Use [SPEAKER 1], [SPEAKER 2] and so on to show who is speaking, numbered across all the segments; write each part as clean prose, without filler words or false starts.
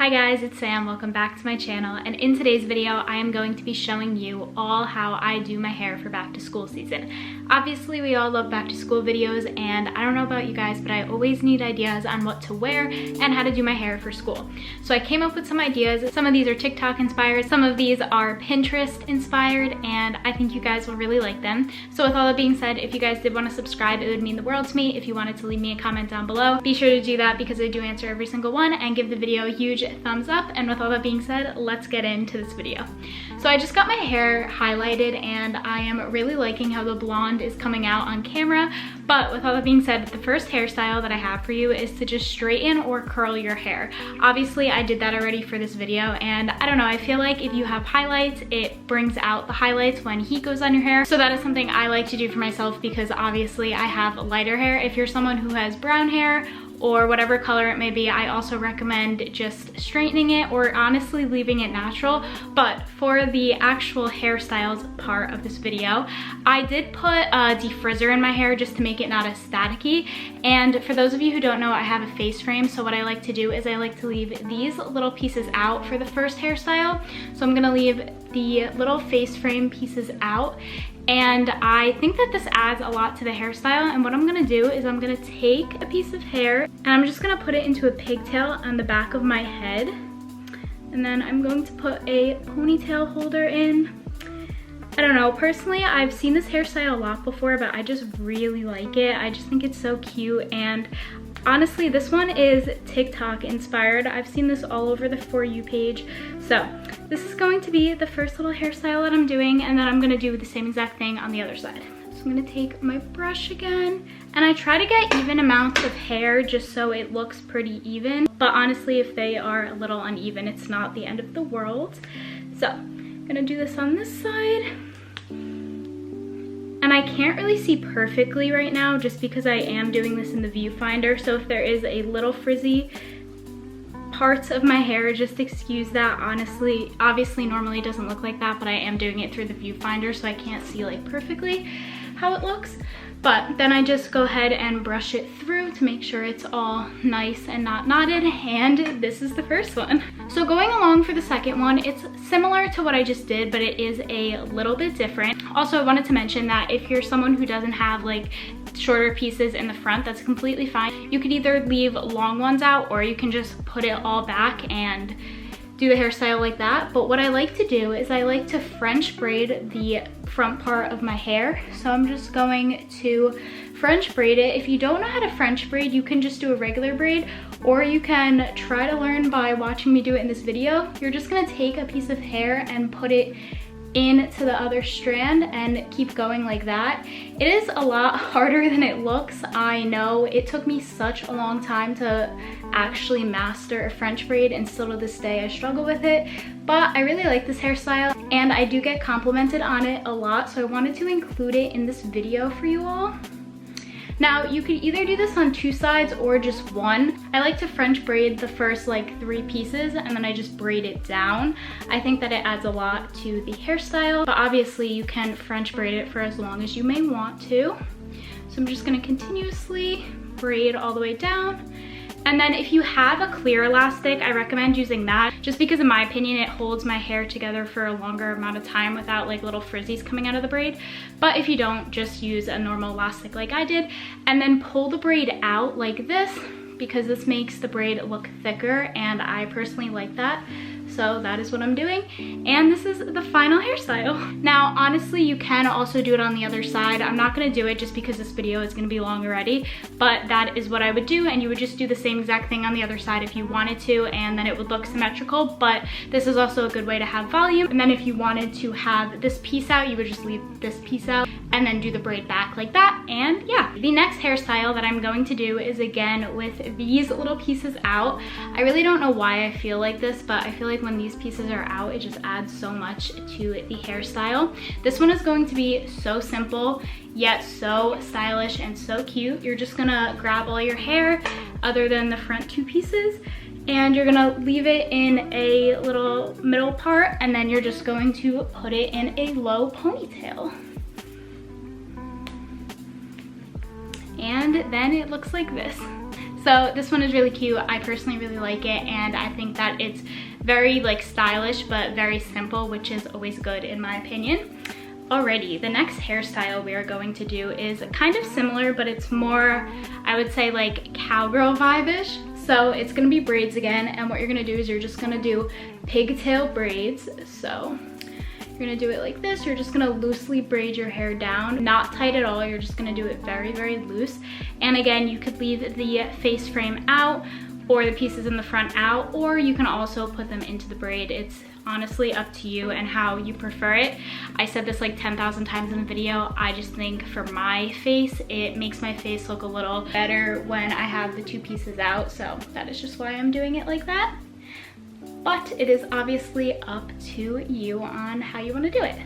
[SPEAKER 1] Hi guys, it's Sam. Welcome back to my channel, and in today's video I am going to be showing you all how I do my hair for back to school season. Obviously we all love back to school videos, and I don't know about you guys, but I always need ideas on what to wear and how to do my hair for school. So I came up with some ideas. Some of these are TikTok inspired, some of these are Pinterest inspired, and I think you guys will really like them. So with all that being said, if you guys did want to subscribe, it would mean the world to me. If you wanted to leave me a comment down below, be sure to do that because I do answer every single one, and give the video a huge thumbs up. And with all that being said, let's get into this video. So I just got my hair highlighted and I am really liking how the blonde is coming out on camera. But with all that being said, the first hairstyle that I have for you is to just straighten or curl your hair. Obviously I did that already for this video, and I don't know, I feel like if you have highlights, it brings out the highlights when heat goes on your hair. So that is something I like to do for myself because obviously I have lighter hair. If you're someone who has brown hair or whatever color it may be, I also recommend just straightening it or honestly leaving it natural. But for the actual hairstyles part of this video, I did put a defrizzer in my hair just to make it not as staticky. And for those of you who don't know, I have a face frame, so what I like to do is I like to leave these little pieces out for the first hairstyle. So I'm gonna leave the little face frame pieces out. And I think that this adds a lot to the hairstyle, and what I'm gonna do is I'm gonna take a piece of hair and I'm just gonna put it into a pigtail on the back of my head, and then I'm going to put a ponytail holder in. I don't know, personally I've seen this hairstyle a lot before, but I just really like it. I just think it's so cute, and honestly this one is TikTok inspired. I've seen this all over the For You page. So this is going to be the first little hairstyle that I'm doing, and then I'm gonna do the same exact thing on the other side. So I'm gonna take my brush again, and I try to get even amounts of hair just so it looks pretty even. But honestly, if they are a little uneven, it's not the end of the world. So I'm gonna do this on this side. And I can't really see perfectly right now just because I am doing this in the viewfinder. So if there is a little frizzy parts of my hair, just excuse that. Honestly, obviously normally it doesn't look like that, but I am doing it through the viewfinder, so I can't see like perfectly how it looks. But then I just go ahead and brush it through to make sure it's all nice and not knotted, and this is the first one. So going along for the second one, it's similar to what I just did, but it is a little bit different. Also, I wanted to mention that if you're someone who doesn't have like shorter pieces in the front, that's completely fine. You could either leave long ones out, or you can just put it all back and do the hairstyle like that. But what I like to do is I like to French braid the front part of my hair. So I'm just going to French braid it. If you don't know how to French braid, you can just do a regular braid, or you can try to learn by watching me do it in this video. You're just gonna take a piece of hair and put it into the other strand and keep going like that. It is a lot harder than it looks. I know it took me such a long time to actually master a French braid, and still to this day I struggle with it, but I really like this hairstyle and I do get complimented on it a lot, so I wanted to include it in this video for you all. Now, you could either do this on two sides or just one. I like to French braid the first like 3 pieces, and then I just braid it down. I think that it adds a lot to the hairstyle, but obviously you can French braid it for as long as you may want to. So I'm just gonna continuously braid all the way down. And then if you have a clear elastic, I recommend using that, just because in my opinion, it holds my hair together for a longer amount of time without like little frizzies coming out of the braid. But if you don't, just use a normal elastic like I did, and then pull the braid out like this, because this makes the braid look thicker, and I personally like that. So that is what I'm doing, and this is the final hairstyle. Now, honestly, you can also do it on the other side. I'm not gonna do it just because this video is gonna be long already, but that is what I would do, and you would just do the same exact thing on the other side if you wanted to, and then it would look symmetrical. But this is also a good way to have volume. And then if you wanted to have this piece out, you would just leave this piece out and then do the braid back like that. And yeah, the next hairstyle that I'm going to do is again with these little pieces out. I really don't know why I feel like this, but I feel like when these pieces are out, it just adds so much to the hairstyle. This one is going to be so simple, yet so stylish and so cute. You're just gonna grab all your hair other than the front 2 pieces, and you're gonna leave it in a little middle part, and then you're just going to put it in a low ponytail. And then it looks like this. So this one is really cute. I personally really like it, and I think that it's very like stylish but very simple, which is always good in my opinion. Alrighty, the next hairstyle we are going to do is kind of similar, but it's more, I would say, like cowgirl vibe-ish. So it's gonna be braids again, and what you're gonna do is you're just gonna do pigtail braids. So you're gonna do it like this. You're just gonna loosely braid your hair down, not tight at all. You're just gonna do it very, very loose. And again, you could leave the face frame out or the pieces in the front out, or you can also put them into the braid. It's honestly up to you and how you prefer it. I said this like 10,000 times in the video. I just think for my face, it makes my face look a little better when I have the two pieces out. So that is just why I'm doing it like that. But it is obviously up to you on how you want to do it.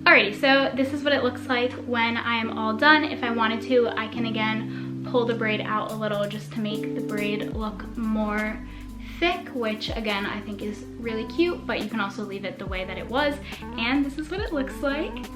[SPEAKER 1] Alrighty, so this is what it looks like when I am all done. If I wanted to, I can again pull the braid out a little just to make the braid look more thick, which again I think is really cute, but you can also leave it the way that it was. And this is what it looks like.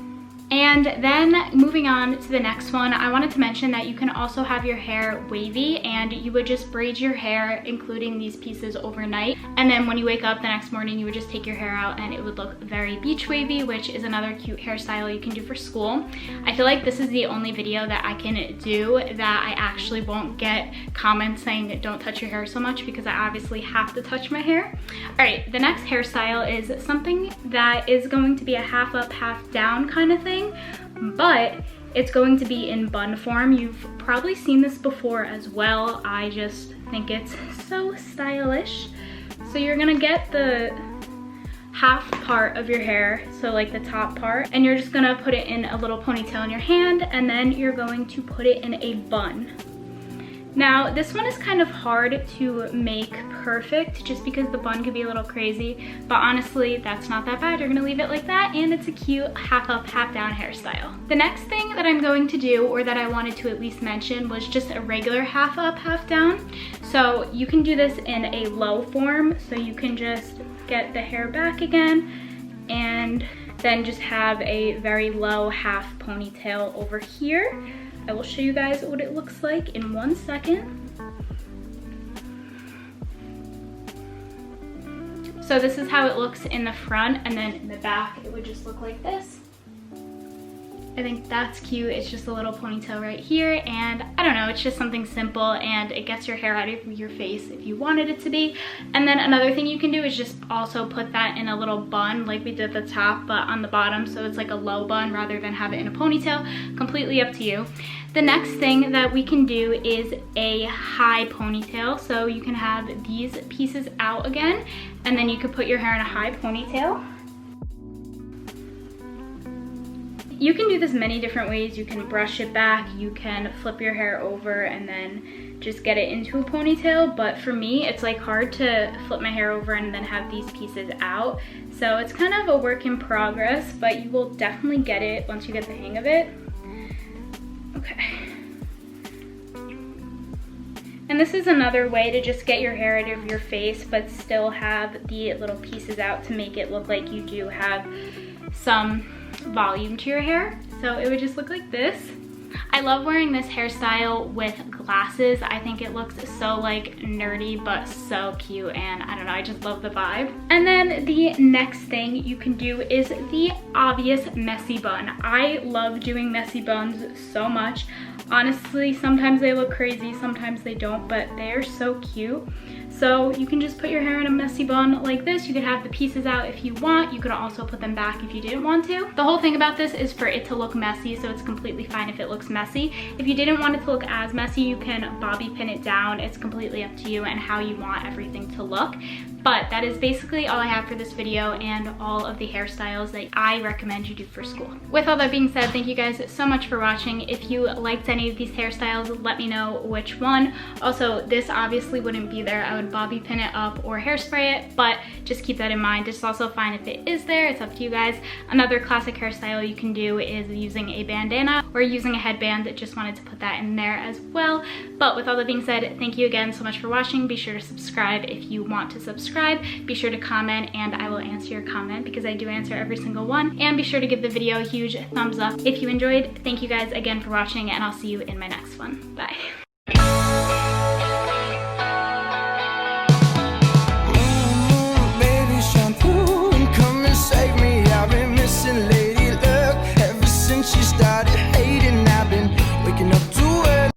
[SPEAKER 1] And then moving on to the next one, I wanted to mention that you can also have your hair wavy, and you would just braid your hair, including these pieces, overnight. And then when you wake up the next morning, you would just take your hair out and it would look very beach wavy, which is another cute hairstyle you can do for school. I feel like this is the only video that I can do that I actually won't get comments saying don't touch your hair so much, because I obviously have to touch my hair. All right, the next hairstyle is something that is going to be a half up, half down kind of thing, but it's going to be in bun form. You've probably seen this before as well. I just think it's so stylish. So you're gonna get the half part of your hair, so like the top part, and you're just gonna put it in a little ponytail in your hand, and then you're going to put it in a bun. Now, this one is kind of hard to make perfect just because the bun could be a little crazy, but honestly, that's not that bad. You're gonna leave it like that, and it's a cute half up, half down hairstyle. The next thing that I'm going to do, or that I wanted to at least mention, was just a regular half up, half down. So you can do this in a low form, so you can just get the hair back again, and then just have a very low half ponytail over here. I will show you guys what it looks like in 1 second. So this is how it looks in the front, and then in the back it would just look like this. I think that's cute. It's just a little ponytail right here, and I don't know, it's just something simple, and it gets your hair out of your face if you wanted it to be. And then another thing you can do is just also put that in a little bun like we did at the top, but on the bottom, so it's like a low bun rather than have it in a ponytail. Completely up to you. The next thing that we can do is a high ponytail. So you can have these pieces out again, and then you could put your hair in a high ponytail. You can do this many different ways. You can brush it back, you can flip your hair over and then just get it into a ponytail. But for me, it's like hard to flip my hair over and then have these pieces out. So it's kind of a work in progress, but you will definitely get it once you get the hang of it. Okay. And this is another way to just get your hair out of your face, but still have the little pieces out to make it look like you do have some volume to your hair. So it would just look like this. I love wearing this hairstyle with glasses. I think it looks so like nerdy but so cute, and I don't know, I just love the vibe. And then the next thing you can do is the obvious messy bun. I love doing messy buns so much. Honestly, sometimes they look crazy, sometimes they don't, but they're so cute. So you can just put your hair in a messy bun like this. You could have the pieces out if you want. You could also put them back if you didn't want to. The whole thing about this is for it to look messy, so it's completely fine if it looks messy. If you didn't want it to look as messy, you can bobby pin it down. It's completely up to you and how you want everything to look. But that is basically all I have for this video and all of the hairstyles that I recommend you do for school. With all that being said, thank you guys so much for watching. If you liked any of these hairstyles, let me know which one. Also, this obviously wouldn't be there. I would bobby pin it up or hairspray it, but just keep that in mind. It's also fine if it is there. It's up to you guys. Another classic hairstyle you can do is using a bandana or using a headband. Just wanted to put that in there as well. But with all that being said, thank you again so much for watching. Be sure to subscribe if you want to subscribe. subscribe. Be sure to comment and I will answer your comment because I do answer every single one. And be sure to give the video a huge thumbs up if you enjoyed. Thank you guys again for watching and I'll see you in my next one. Bye.